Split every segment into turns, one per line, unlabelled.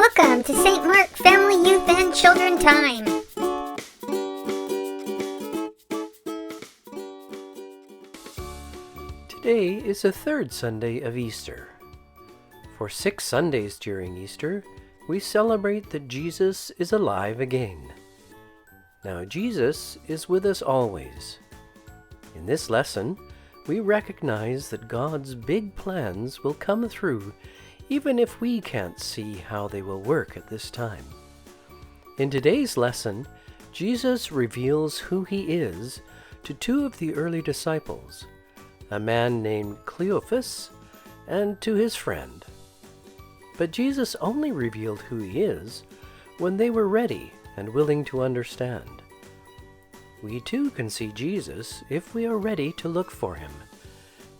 Welcome to St. Mark Family, Youth, and Children Time.
Today is the third Sunday of Easter. For 6 Sundays during Easter, we celebrate that Jesus is alive again. Now, Jesus is with us always. In this lesson, we recognize that God's big plans will come through even if we can't see how they will work at this time. In today's lesson, Jesus reveals who he is to 2 of the early disciples, a man named Cleophas and to his friend. But Jesus only revealed who he is when they were ready and willing to understand. We too can see Jesus if we are ready to look for him.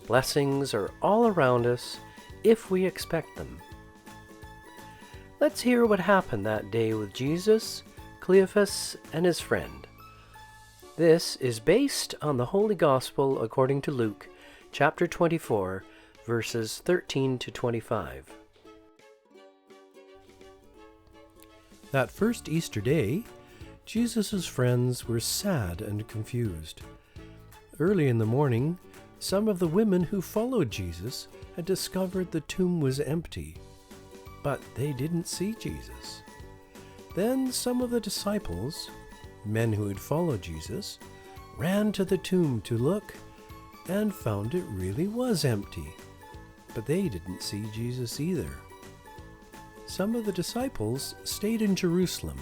Blessings are all around us if we expect them. Let's hear what happened that day with Jesus, Cleophas, and his friend. This is based on the Holy Gospel according to Luke, chapter 24, verses 13 to 25.
That first Easter day, Jesus' friends were sad and confused. Early in the morning, some of the women who followed Jesus had discovered the tomb was empty, but they didn't see Jesus. Then some of the disciples, men who had followed Jesus, ran to the tomb to look and found it really was empty, but they didn't see Jesus either. Some of the disciples stayed in Jerusalem,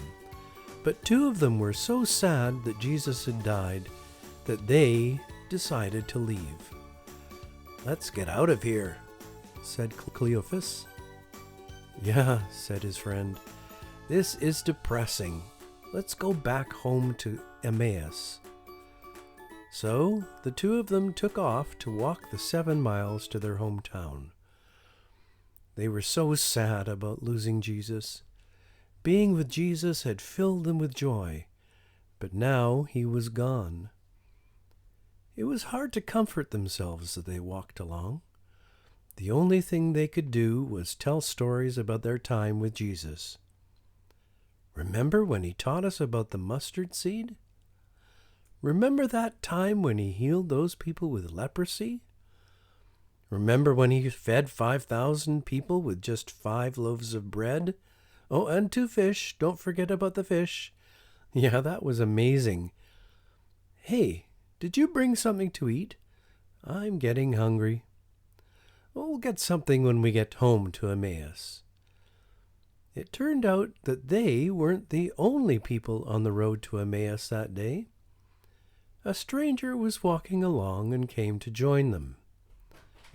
but 2 of them were so sad that Jesus had died that they decided to leave. "Let's get out of here," said Cleophas. "Yeah," said his friend, "this is depressing. Let's go back home to Emmaus." So the 2 of them took off to walk the 7 miles to their hometown. They were so sad about losing Jesus. Being with Jesus had filled them with joy, but now he was gone. It was hard to comfort themselves as they walked along. The only thing they could do was tell stories about their time with Jesus. Remember when he taught us about the mustard seed? Remember that time when he healed those people with leprosy? Remember when he fed 5,000 people with just 5 loaves of bread? Oh, and 2 fish. Don't forget about the fish. Yeah, that was amazing. Hey, did you bring something to eat? I'm getting hungry. We'll get something when we get home to Emmaus. It turned out that they weren't the only people on the road to Emmaus that day. A stranger was walking along and came to join them.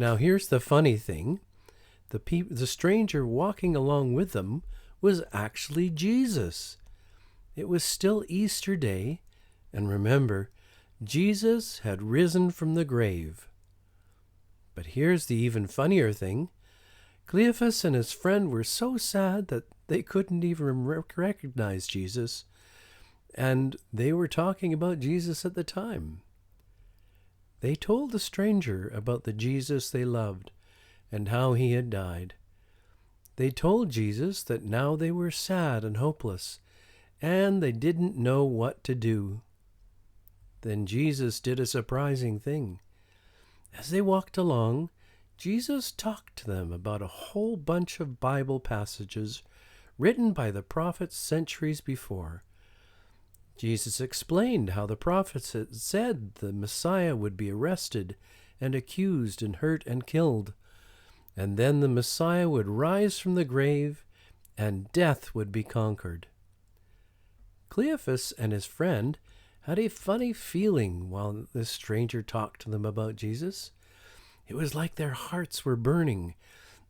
Now here's the funny thing. The stranger walking along with them was actually Jesus. It was still Easter Day, and remember, Jesus had risen from the grave. But here's the even funnier thing. Cleophas and his friend were so sad that they couldn't even recognize Jesus, and they were talking about Jesus at the time. They told the stranger about the Jesus they loved and how he had died. They told Jesus that now they were sad and hopeless, and they didn't know what to do. Then Jesus did a surprising thing. As they walked along, Jesus talked to them about a whole bunch of Bible passages written by the prophets centuries before. Jesus explained how the prophets had said the Messiah would be arrested and accused and hurt and killed, and then the Messiah would rise from the grave and death would be conquered. Cleophas and his friend had a funny feeling while this stranger talked to them about Jesus. It was like their hearts were burning.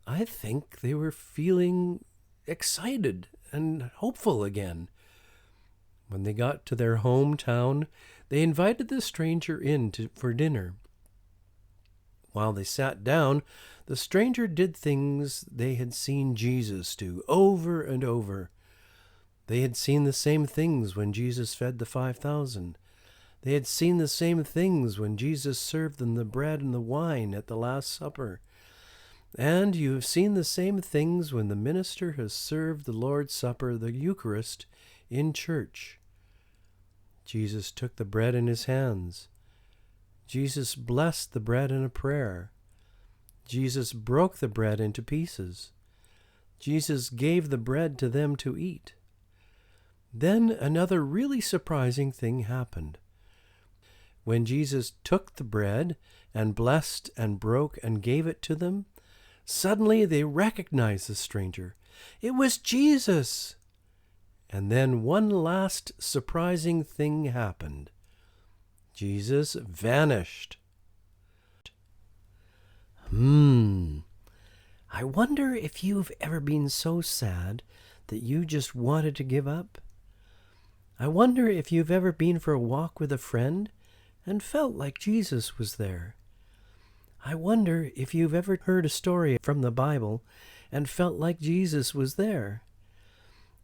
I think they were feeling excited and hopeful again. When they got to their hometown, they invited the stranger in for dinner. While they sat down, the stranger did things they had seen Jesus do over and over. They had seen the same things when Jesus fed the 5,000. They had seen the same things when Jesus served them the bread and the wine at the Last Supper. And you have seen the same things when the minister has served the Lord's Supper, the Eucharist, in church. Jesus took the bread in his hands. Jesus blessed the bread in a prayer. Jesus broke the bread into pieces. Jesus gave the bread to them to eat. Then another really surprising thing happened. When Jesus took the bread and blessed and broke and gave it to them, suddenly they recognized the stranger. It was Jesus! And then one last surprising thing happened. Jesus vanished. I wonder if you've ever been so sad that you just wanted to give up. I wonder if you've ever been for a walk with a friend and felt like Jesus was there. I wonder if you've ever heard a story from the Bible and felt like Jesus was there.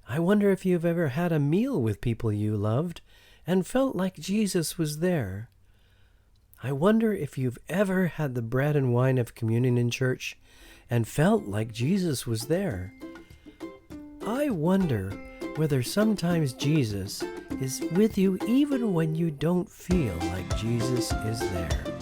I wonder if you've ever had a meal with people you loved and felt like Jesus was there. I wonder if you've ever had the bread and wine of communion in church and felt like Jesus was there. I wonder whether sometimes Jesus is with you even when you don't feel like Jesus is there.